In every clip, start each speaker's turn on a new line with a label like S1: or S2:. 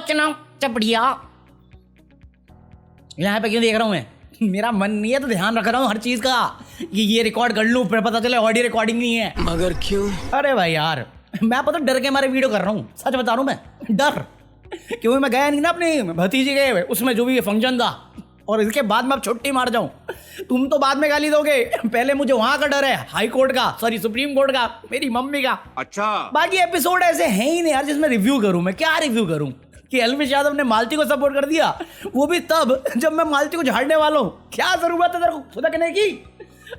S1: चना चपड़िया। यहाँ पे क्यों देख रहा हूँ मैं? मेरा मन नहीं है तो ध्यान रख रहा हूँ हर चीज का कि ये रिकॉर्ड कर लूँ, फिर पता चले ऑडियो रिकॉर्डिंग नहीं है।
S2: मगर क्यों?
S1: अरे भाई यार, मैं पता डर के मारे वीडियो कर रहा हूँ, सच बता रहा हूँ मैं, डर। क्योंकि मैं गया नहीं ना अपनी भतीजी के उसमें जो भी फंक्शन था, और इसके बाद मैं अब छुट्टी मार जाऊं। तुम तो बाद में गाली दोगे, पहले मुझे वहां का डर है, हाई कोर्ट का, सॉरी सुप्रीम कोर्ट का, मेरी मम्मी का।
S3: अच्छा,
S1: बाकी एपिसोड ऐसे हैं ही नहीं यार जिसमें रिव्यू करूं। मैं क्या रिव्यू करूं कि एल्विश यादव ने मालती को सपोर्ट कर दिया, वो भी तब जब मैं मालती को झाड़ने वाला हूं। क्या जरूरत है तेरे को फुदकने की?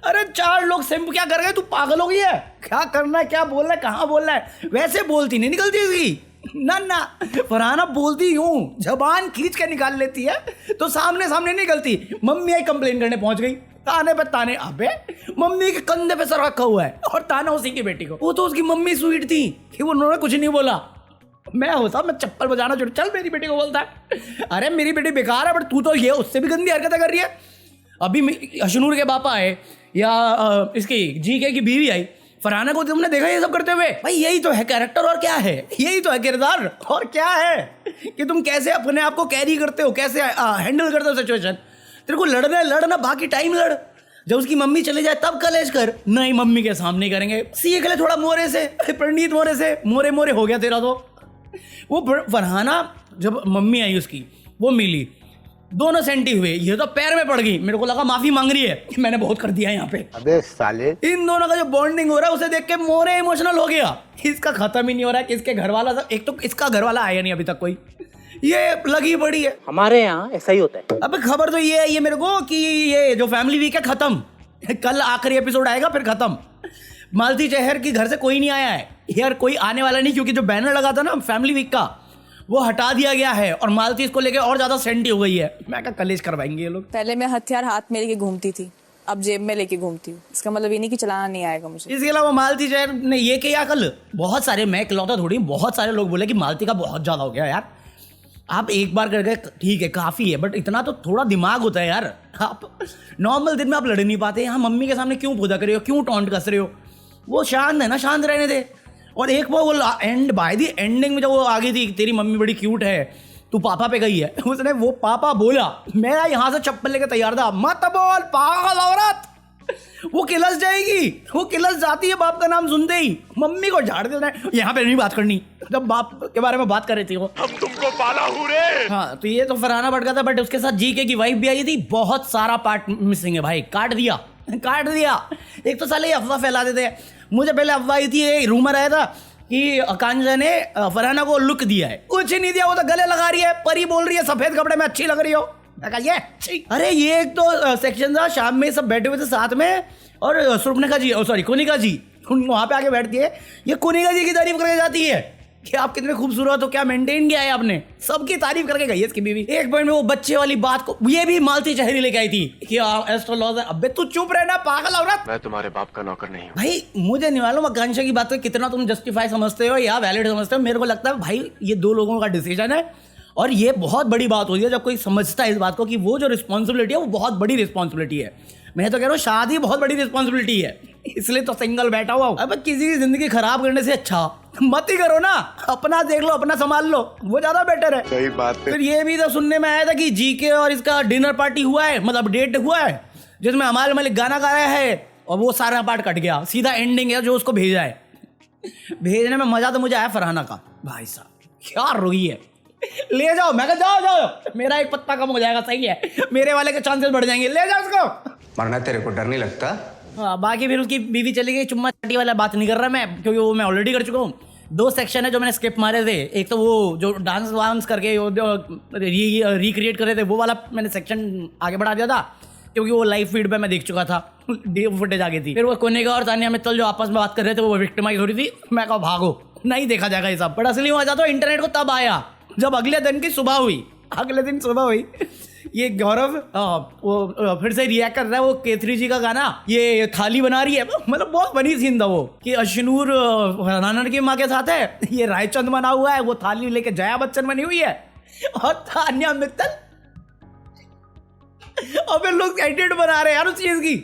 S1: अरे 4 लोग सिंप क्या कर गए, तू पागल हो गई है? क्या करना है, क्या बोलना है, कहाँ बोलना है? वैसे बोलती नहीं निकलती इसकी ना ना। फरहाना बोलती यूं, जबान खींच के निकाल लेती है तो सामने सामने निकलती। मम्मी आई कंप्लेन करने पहुंच गई, ताने पे ताने। अबे मम्मी के कंधे पे सर रखा हुआ है और ताना उसी की बेटी को। वो तो उसकी मम्मी स्वीट थी कि उन्होंने कुछ नहीं बोला। मैं होता मैं चप्पल बजाना छोड़, चल मेरी बेटी को बोलता है अरे मेरी बेटी बेकार है, बट तू तो ये उससे भी गंदी हरकतें कर रही है। अभी अशनूर के पापा आए या इसकी जीके की बीवी आई, फरहाना को तुमने देखा ये सब करते हुए? भाई यही तो है कैरेक्टर, और क्या है? यही तो है किरदार, और क्या है कि तुम कैसे अपने आप को कैरी करते हो, कैसे हैंडल करते हो सिचुएशन। तेरे को लड़ना है लड़ना, बाकी टाइम लड़। जब उसकी मम्मी चले जाए तब कलेश कर, नहीं मम्मी के सामने करेंगे। सीख ले थोड़ा मोरे से, प्रणीत मोरे से। मोरे मोरे हो गया तेरा तो। वो फरहाना जब मम्मी आई उसकी, वो मिली, दोनों सेंटी हुए, ये तो पैर में पड़ गई। मेरे को लगा माफी मांग रही है कि मैंने बहुत कर दिया यहाँ पे।
S4: अबे साले,
S1: इन दोनों का जो बॉन्डिंग हो रहा है उसे देख के मोरे इमोशनल हो गया। इसका खत्म ही नहीं हो रहा है, किसके घर वाला सब। एक तो इसका घर वाला आया नहीं अभी तक कोई, ये लगी पड़ी है।
S4: हमारे यहाँ ऐसा ही होता है।
S1: अब खबर तो ये है ये मेरे को कि ये जो फैमिली वीक है खत्म, कल आखिरी एपिसोड आएगा फिर खत्म। मालती चहर की घर से कोई नहीं आया है यार, कोई आने वाला नहीं, क्योंकि जो बैनर लगा था ना फैमिली वीक का वो हटा दिया गया है और मालती इसको लेके और ज्यादा सेंटी हो गई है। मैं क्या कलेश करवाएंगे ये लोग।
S5: पहले मैं हथियार हाथ में लेके घूमती थी, अब जेब में लेके घूमती हूँ। इसका मतलब ये नहीं कि चलाना नहीं आएगा मुझे।
S1: इसके अलावा मालती चहर ने ये किया कल, बहुत सारे, मैं इकलौता थोड़ी, बहुत सारे लोग बोले कि मालती का बहुत ज्यादा हो गया यार। आप एक बार कर गए ठीक है, काफी है, बट इतना तो थोड़ा दिमाग होता है यार। आप नॉर्मल दिन में आप लड़ नहीं पाते, यहाँ मम्मी के सामने क्यों पूजा कर रहे हो, क्यों टॉन्ट कस रहे हो? वो शांत है ना, शांत रहने दे। और एक वो एंड बाय दी एंडिंग में जब वो आ गई थी, तेरी मम्मी बड़ी क्यूट है, तू पापा पे गई है, उसने वो पापा बोला, मैं यहाँ से चप्पल लेके तैयार था। मत बोल पागल औरत, वो किलस जाएगी, वो किलस जाती है बाप का नाम सुनते ही। मम्मी को झाड़ देना है, यहाँ पे नहीं बात करनी, जब बाप के बारे में बात कर रही थी वो।
S3: हम तुमको पाला हूँ रे।
S1: हाँ, तो ये तो फरहाना भटका था, बट उसके साथ जीके की वाइफ भी आई थी। बहुत सारा पार्ट मिसिंग है भाई, काट दिया काट दिया। एक तो साले अफवाह फैला देते हैं। मुझे पहले अफवाह आई थी, रूमर आया था कि कांजा ने फरहाना को लुक दिया है, कुछ नहीं दिया। वो तो गले लगा रही है, परी बोल रही है सफेद कपड़े में अच्छी लग रही हो। ये अरे ये एक तो सेक्शन था, शाम में सब बैठे हुए थे साथ में, और सुर्पनेखा जी, सॉरी कुनिका जी वहां पे आके बैठती है। ये कुनिका जी की तारीफ करके जाती है कि आप कितने खूबसूरत हो, क्या मेंटेन किया है आपने, सबकी तारीफ करके गई है इसकी बीवी। एक पॉइंट में वो बच्चे वाली बात को ये भी मालती चहरी लेके आई थी कि एस्ट्रोलॉजर। अबे तू चुप रहना पागल औरत।
S3: मैं तुम्हारे बाप का नौकर नहीं हूँ
S1: भाई मुझे नहीं मालूम आकांक्षा की बात को कितना तुम जस्टिफाई समझते हो या वैलिड समझते हो। मेरे को लगता है भाई ये 2 लोगों का डिसीजन है, और ये बहुत बड़ी बात होती है जब कोई समझता है इस बात को कि वो जो रिस्पॉन्सिबिलिटी है वो बहुत बड़ी रिस्पॉन्सिबिलिटी है। मैं तो कह रहा हूँ शादी बहुत बड़ी रिस्पॉन्सिबिलिटी है, इसलिए तो सिंगल बैठा हुआ हूँ। अब किसी की जिंदगी खराब करने से अच्छा मत ही करो ना, अपना देख लो, अपना संभाल लो, वो ज्यादा बेटर है।
S3: सही बात है।
S1: फिर ये भी तो सुनने में आया था कि जीके और इसका डिनर पार्टी हुआ है, मतलब डेट हुआ है, जिसमें हमारे मलिक गाना गाया है, और वो सारा पार्ट कट गया, सीधा एंडिंग है जो उसको भेजा है। भेजने में मजा तो मुझे आया फरहाना का, भाई साहब क्या रोई है। ले जाओ, मैं कहा जाओ जाओ, मेरा एक पत्ता कम हो जाएगा, सही है, मेरे वाले के चांसेस बढ़ जाएंगे, ले जाओ उसको।
S2: मरना तेरे को डर नहीं लगता?
S1: हाँ, बाकी फिर उसकी बीवी चली गई। चुम्मा चाटी वाला बात नहीं कर रहा मैं, क्योंकि वो मैं ऑलरेडी कर चुका हूँ। 2 सेक्शन है जो मैंने स्किप मारे थे। एक तो वो जो डांस वांस करके रिक्रिएट कर रहे थे, वो वाला मैंने सेक्शन आगे बढ़ा दिया था, क्योंकि वो लाइव फीड पे मैं देख चुका था, फुटेज आ गई थी। फिर वो कोनेगा और तानिया मित्तल जो आपस में बात कर रहे थे, वो विक्टिमाइज हो रही थी। मैं कहा भागो, नहीं देखा जाएगा ये सब। बट असली मजा तो इंटरनेट को तब आया जब अगले दिन की सुबह हुई। अगले दिन सुबह हुई, ये गौरव वो फिर से रिएक्ट कर रहा है वो केथरी जी का गाना, ये थाली बना रही है। मतलब बहुत बनी सीन था वो कि अशनूर राना की माँ के साथ है, ये रायचंद बना हुआ है, वो थाली लेके जया बच्चन बनी हुई है, और तानिया मित्तल। और फिर लोग एडिट बना रहे हैं यार उस चीज की।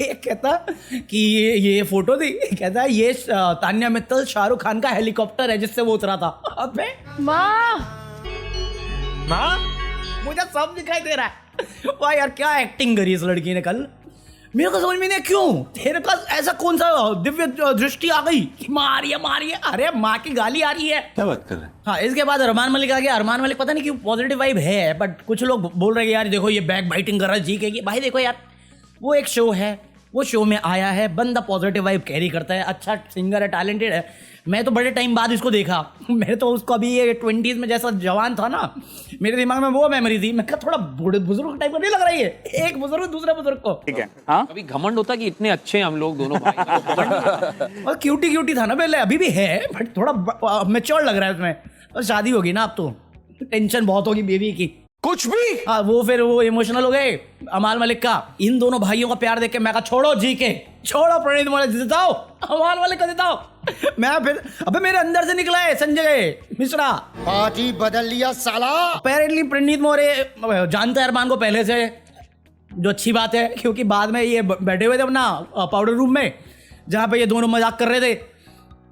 S1: एक कहता कि ये फोटो थी, कहता ये तान्या मित्तल शाहरुख खान का हेलीकॉप्टर है जिससे वो उतरा था। अबे माँ मुझे सब दिखाई दे रहा है। वाह यार क्या एक्टिंग करी इस लड़की ने कल, मेरे को समझ में नहीं क्यों तेरे पास ऐसा कौन सा दिव्य दृष्टि आ गई कि मारिए। अरे माँ की गाली आ रही है,
S2: क्या बात कर रहे हैं?
S1: हाँ। इसके बाद अरमान मलिक आ गया। अरमान मलिक पता नहीं क्यों पॉजिटिव वाइब है, बट कुछ लोग बोल रहे हैं यार देखो ये बैक बाइटिंग कर रहा है जी के। भाई देखो यार वो एक शो है, वो शो में आया है, बंदा पॉजिटिव वाइब कैरी करता है, अच्छा सिंगर है, टैलेंटेड है। मैं तो बड़े टाइम बाद इसको देखा, मैं तो उसको अभी ये 20s में जैसा जवान था ना, मेरे दिमाग में वो मेमोरी थी। मैं कहा थोड़ा बुजुर्ग टाइप का नहीं लग रही है, एक बुजुर्ग दूसरे बुजुर्ग को।
S6: ठीक है हाँ, कभी घमंड होता कि इतने अच्छे हैं हम लोग दोनों भाई।
S1: और क्यूटी था ना पहले, अभी भी है बट थोड़ा मैच्योर लग रहा है उसमें। और शादी होगी ना अब तो टेंशन बहुत होगी बेबी की, कुछ भी। हाँ वो फिर वो इमोशनल हो गए अमाल मलिक का। इन दोनों भाइयों का प्यार देख के मैं कहा छोड़ो जी के, छोड़ो प्रणीत मलिक जिताओ, अमाल मलिक को जिताओ। मैं फिर अबे मेरे अंदर से निकला है संजय मिश्रा,
S7: पार्टी बदल लिया साला।
S1: अपेरेंटली प्रणीत मोरे जानता है अरमान को पहले से, जो अच्छी बात है क्योंकि बाद में ये बैठे हुए थे अपना पाउडर रूम में जहाँ पे ये दोनों मजाक कर रहे थे।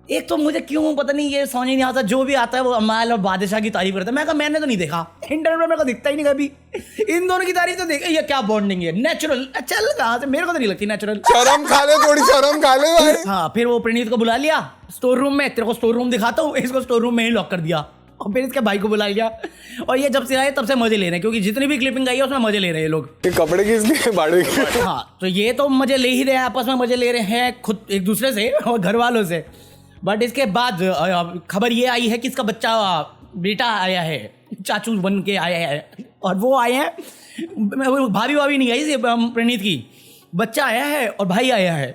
S1: एक तो मुझे क्यों पता नहीं ये समझ नहीं आता, जो भी आता है वो अमाल और बादशाह की तारीफ करता है। मैं कहा मैंने तो नहीं देखा, इंटरनेट में मेरे को दिखता ही नहीं कभी। इन दोनों की तारीफ तो देख, ये क्या बॉन्डिंग है, नेचुरल। चल कहाँ से, मेरे को तो नहीं लगती नेचुरल।
S2: शर्म खा ले, थोड़ी शर्म खा ले भाई।
S1: हाँ फिर वो प्रणीत को बुला लिया स्टोर रूम में, तेरे को स्टोर रूम दिखाता हूँ, इसको स्टोर रूम में ही लॉक कर दिया। और फिर इसके भाई को बुला लिया, और ये जब से आए तब से मजे ले रहे हैं, क्योंकि जितनी भी क्लिपिंग आई है उसमें मजे ले रहे हैं लोग।
S2: ये कपड़े किसके बाड़े के?
S1: हाँ तो ये तो मजे ले ही रहे हैं, आपस में मजे ले रहे हैं खुद एक दूसरे से और घर वालों से। बट इसके बाद खबर ये आई है कि इसका बच्चा बेटा आया है, चाचू बन के आया है, और वो आए हैं भाभी नहीं आई प्रणीत की, बच्चा आया है और भाई आया है।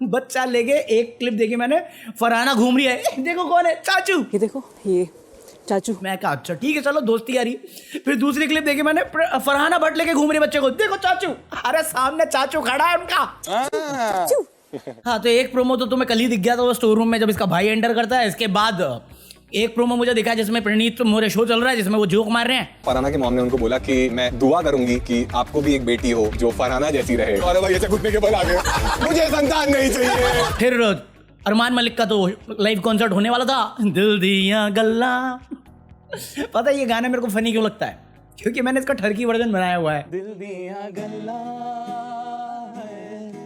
S1: बच्चा लेके एक क्लिप देखी मैंने, फरहाना घूम रही है, देखो कौन है, चाचू,
S5: ये देखो ये चाचू।
S1: मैं कहा अच्छा ठीक है चलो दोस्ती आ रही। फिर दूसरी क्लिप देखी मैंने, फरहाना भट्ट लेके घूम रही बच्चे को, देखो चाचू, अरे सामने चाचू खड़ा है उनका। हाँ तो एक प्रोमो तो तुम्हें कल ही दिख गया था वो स्टोर रूम में जब इसका भाई एंटर करता है। इसके बाद एक प्रोमो मुझे दिखा जिसमें प्रणीत मोरे शो चल रहा है, जिसमें वो जोक मार रहे हैं।
S2: फरहाना की मॉम ने उनको बोला कि मैं दुआ करूंगी कि आपको भी एक बेटी हो जो फरहाना जैसी रहे। अरे भाई ऐसे घुटने के बल आ गए, मुझे संतान नहीं चाहिए।
S1: फिर अरमान मलिक का तो लाइव कॉन्सर्ट होने वाला था, दिल दिया गल्ला। पता है ये गाना मेरे को फनी क्यों लगता है, क्योंकि मैंने इसका ठरकी वर्जन बनाया हुआ है। दिल दिया गल्ला,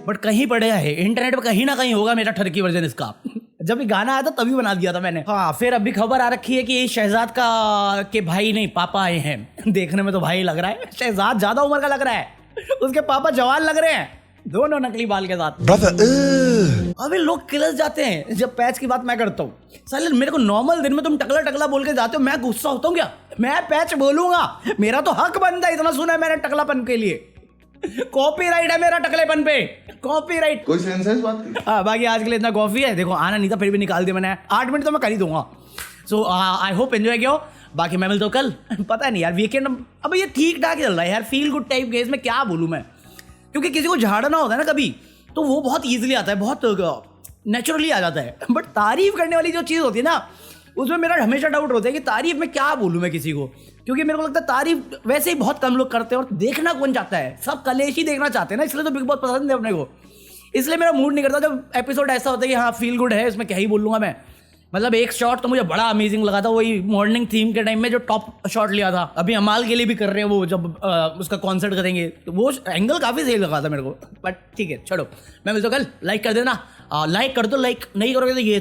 S1: बट कहीं पड़े है इंटरनेट पे, कहीं ना कहीं होगा मेरा ठरकी वर्जन इसका। जब ये गाना आया था तभी बना दिया था मैंने। हाँ फिर अभी खबर आ रखी है कि शहजाद का के भाई नहीं पापा आए हैं। देखने में तो भाई लग रहा है, शहजाद ज्यादा उम्र का लग रहा है, उसके पापा जवान लग रहे हैं, दोनों नकली बाल के साथ। अभी लोग किलस जाते हैं जब पैच की बात मैं करता हूँ। साले मेरे को नॉर्मल दिन में तुम टकला टकला बोल के जाते हो, मैं गुस्सा होता हूँ क्या? मैं पैच बोलूंगा, मेरा तो हक बनता है, इतना सुना है मैंने टकलापन के लिए। कॉपीराइट है मेरा टकलेपन पे, कॉपीराइट।
S8: कोई सेंस है इस बात की?
S1: हाँ बाकी आज के लिए इतना कॉफी है, देखो आना नहीं था फिर भी निकाल दिया मैंने, 8 मिनट तो मैं कर ही दूंगा। सो आई होप एंजॉय किया हो। बाकी मैं मिलता हूँ कल, पता नहीं यार वीकेंड अब ये ठीक ठाक चल रहा है यार, फील गुड टाइप के। इसमें क्या बोलूँ मैं, क्योंकि किसी को झाड़ना होता है ना कभी, तो वो बहुत ईजिली आता है, बहुत नेचुरली आ जाता है। बट तारीफ करने वाली जो चीज़ होती है ना, उसमें मेरा हमेशा डाउट होता है कि तारीफ में क्या बोलूँ मैं किसी को, क्योंकि मेरे को लगता है तारीफ वैसे ही बहुत कम लोग करते हैं और देखना कौन चाहता है, सब कलेश ही देखना चाहते हैं ना, इसलिए तो बिग बॉस पसंद है अपने को। इसलिए मेरा मूड नहीं करता जब एपिसोड ऐसा होता है कि हाँ फील गुड है, इसमें क्या ही बोलूँगा मैं। मतलब एक शॉट तो मुझे बड़ा अमेजिंग लगा था, वही मॉर्निंग थीम के टाइम में जो टॉप शॉट लिया था, अभी अमाल के लिए भी कर रहे हैं वो, जब उसका कॉन्सर्ट करेंगे तो वो एंगल काफ़ी सही लगा था मेरे को। बट ठीक है छोड़ो, मैं मिलता हूँ कल। लाइक कर देना, लाइक कर दो, लाइक नहीं करोगे तो ये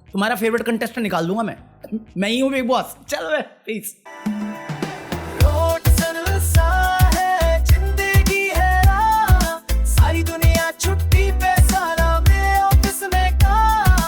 S1: तुम्हारा फेवरेट कंटेस्टेंट निकाल दूंगा मैं ही हूँ बिग बॉस। चलो पीस।